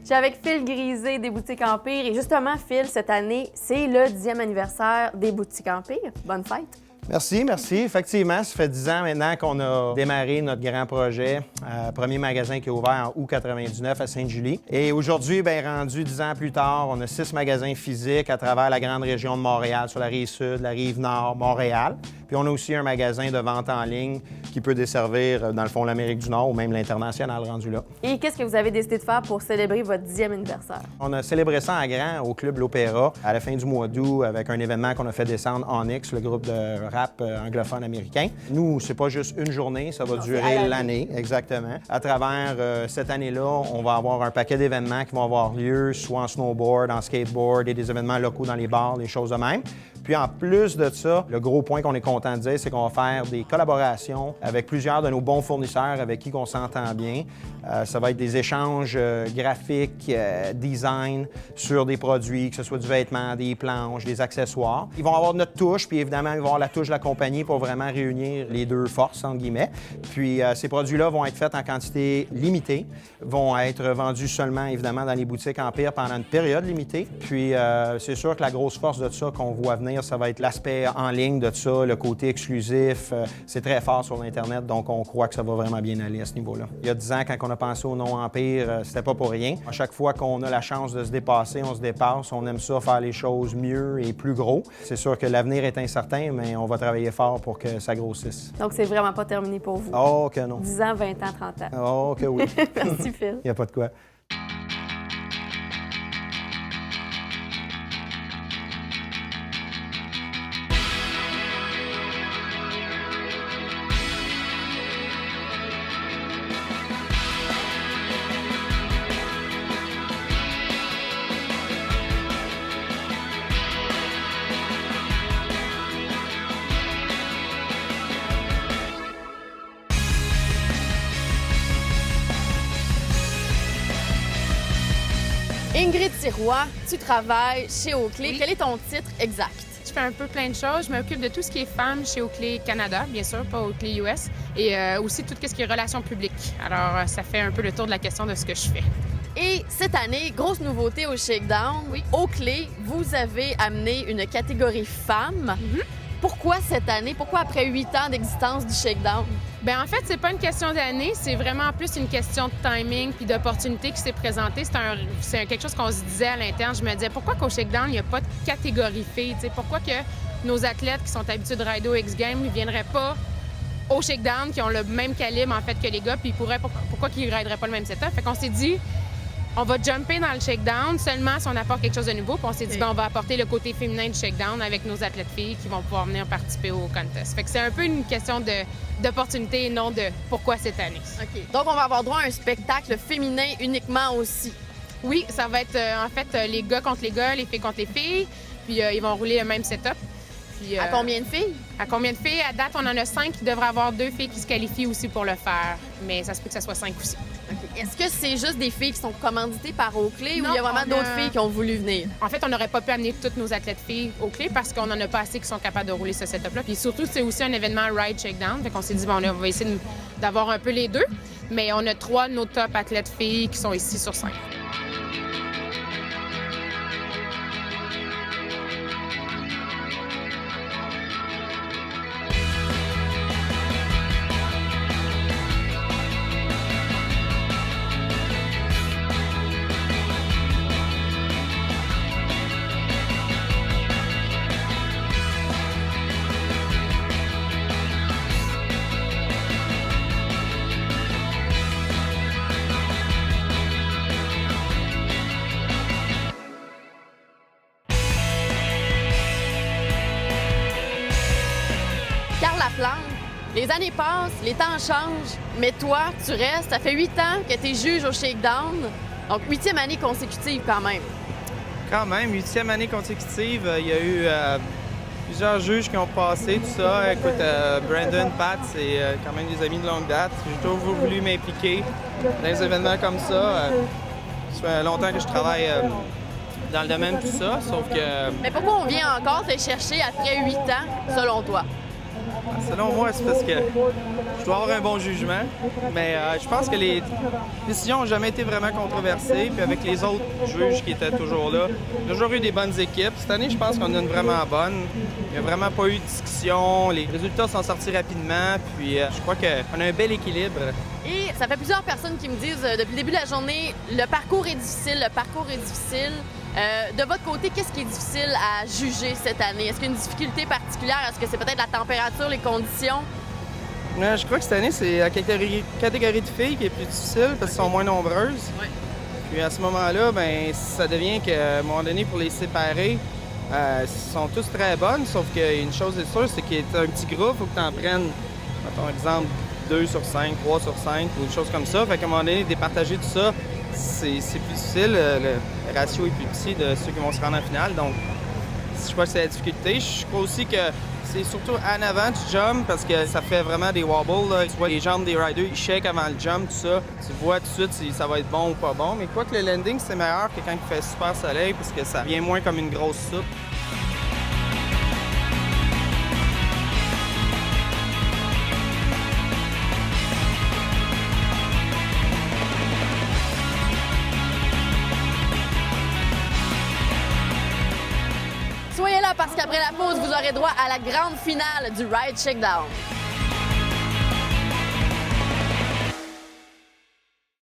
suis avec Phil Grisé des Boutiques Empire. Et justement, Phil, cette année, c'est le 10e anniversaire des Boutiques Empire. Bonne fête! Merci, merci. Effectivement, ça fait 10 ans maintenant qu'on a démarré notre grand projet. Premier magasin qui est ouvert en août 99 à Sainte-Julie. Et aujourd'hui, bien rendu 10 ans plus tard, on a 6 magasins physiques à travers la grande région de Montréal, sur la rive sud, la rive nord, Montréal. Puis on a aussi un magasin de vente en ligne qui peut desservir, dans le fond, l'Amérique du Nord ou même l'international rendu là. Et qu'est-ce que vous avez décidé de faire pour célébrer votre 10e anniversaire? On a célébré ça en grand au Club L'Opéra à la fin du mois d'août avec un événement qu'on a fait descendre Onyx, le groupe de rap anglophone américain. Nous, c'est pas juste une journée, ça va durer l'année, exactement. À travers cette année-là, on va avoir un paquet d'événements qui vont avoir lieu, soit en snowboard, en skateboard et des événements locaux dans les bars, des choses de même. Puis en plus de ça, le gros point qu'on est content de dire, c'est qu'on va faire des collaborations avec plusieurs de nos bons fournisseurs avec qui on s'entend bien. Ça va être des échanges graphiques, design sur des produits, que ce soit du vêtement, des planches, des accessoires. Ils vont avoir notre touche, puis évidemment, ils vont avoir la touche de la compagnie pour vraiment réunir les deux forces, entre guillemets. Puis ces produits-là vont être faits en quantité limitée, vont être vendus seulement, évidemment, dans les boutiques Empire pendant une période limitée. Puis c'est sûr que la grosse force de ça qu'on voit venir, ça va être l'aspect en ligne de ça, le côté exclusif. C'est très fort sur l'Internet, donc on croit que ça va vraiment bien aller à ce niveau-là. Il y a 10 ans, quand on a pensé au nom Empire, c'était pas pour rien. À chaque fois qu'on a la chance de se dépasser, on se dépasse. On aime ça, faire les choses mieux et plus gros. C'est sûr que l'avenir est incertain, mais on va travailler fort pour que ça grossisse. Donc, c'est vraiment pas terminé pour vous? Oh, que non. 10 ans, 20 ans, 30 ans. Oh, que oui. Merci, Phil. Il n'y a pas de quoi. Ingrid Sirois, tu travailles chez Oakley. Oui. Quel est ton titre exact? Je fais un peu plein de choses. Je m'occupe de tout ce qui est femmes chez Oakley Canada, bien sûr, pas Oakley US, et aussi tout ce qui est relations publiques. Alors, ça fait un peu le tour de la question de ce que je fais. Et cette année, grosse nouveauté au Shakedown. Oui. Oakley, vous avez amené une catégorie femmes. Pourquoi cette année? Pourquoi après 8 ans d'existence du Shakedown? Bien, en fait, c'est pas une question d'année, c'est vraiment plus une question de timing puis d'opportunité qui s'est présentée. C'est quelque chose qu'on se disait à l'interne. Je me disais, pourquoi qu'au Shakedown, il n'y a pas de catégorie filles? T'sais, pourquoi que nos athlètes qui sont habitués de rider au X-Games ne viendraient pas au Shakedown, qui ont le même calibre, en fait, que les gars, puis pourquoi qu'ils ne rideraient pas le même setup? Fait qu'on s'est dit, on va jumper dans le Shakedown seulement si on apporte quelque chose de nouveau. Puis on s'est dit, on va apporter le côté féminin du Shakedown avec nos athlètes filles qui vont pouvoir venir participer au contest. Fait que c'est un peu une question d'opportunité et non de pourquoi cette année. OK. Donc, on va avoir droit à un spectacle féminin uniquement aussi. Oui, ça va être en fait les gars contre les gars, les filles contre les filles. Puis ils vont rouler le même setup. Puis, À combien de filles? À combien de filles? À date, on en a 5. Il devrait avoir 2 filles qui se qualifient aussi pour le faire. Mais ça se peut que ça soit 5 aussi. Est-ce que c'est juste des filles qui sont commanditées par Oakley ou Non, il y a vraiment on d'autres a- filles qui ont voulu venir? En fait, on n'aurait pas pu amener toutes nos athlètes filles au clé parce qu'on n'en a pas assez qui sont capables de rouler ce setup-là. Puis surtout, c'est aussi un événement Ride Shakedown. Fait qu'on s'est dit, bon, là, on va essayer d'avoir un peu les deux. Mais on a 3 de nos top athlètes filles qui sont ici sur 5. Les années passent, les temps changent, mais toi, tu restes. Ça fait 8 ans que tu es juge au Shakedown. Donc, 8e année consécutive quand même. Quand même, 8e année consécutive. Il y a eu plusieurs juges qui ont passé, tout ça. Écoute, Brandon, Pat, c'est quand même des amis de longue date. J'ai toujours voulu m'impliquer dans des événements comme ça. Ça fait longtemps que je travaille dans le domaine, tout ça, sauf que... Mais pourquoi on vient encore te chercher après 8 ans, selon toi? Selon moi, c'est parce que je dois avoir un bon jugement, mais je pense que les décisions n'ont jamais été vraiment controversées. Puis avec les autres juges qui étaient toujours là, on a toujours eu des bonnes équipes. Cette année, je pense qu'on a une vraiment bonne. Il n'y a vraiment pas eu de discussion. Les résultats sont sortis rapidement. Puis je crois qu'on a un bel équilibre. Et ça fait plusieurs personnes qui me disent depuis le début de la journée, le parcours est difficile, le parcours est difficile. De votre côté, qu'est-ce qui est difficile à juger cette année? Est-ce qu'il y a une difficulté particulière? Est-ce que c'est peut-être la température, les conditions? Je crois que cette année, c'est la catégorie de filles qui est plus difficile parce qu'elles sont moins nombreuses. Oui. Puis à ce moment-là, ben ça devient qu'à un moment donné, pour les séparer, elles sont tous très bonnes, sauf qu'une chose est sûre, c'est qu'il y a un petit groupe, il faut que tu en prennes, par exemple, 2 sur 5, 3 sur 5 ou des choses comme ça. Fait qu'à un moment donné, départager tout ça, c'est plus difficile. Le ratio est plus petit de ceux qui vont se rendre en finale. Donc, je crois que c'est la difficulté. Je crois aussi que c'est surtout en avant du jump parce que ça fait vraiment des wobbles. Là. Tu vois les jambes des riders, ils shake avant le jump, tout ça. Tu vois tout de suite si ça va être bon ou pas bon. Mais quoi que le landing, c'est meilleur que quand il fait super soleil parce que ça vient moins comme une grosse soupe. Soyez là parce qu'après la pause, vous aurez droit à la grande finale du Ride Shakedown.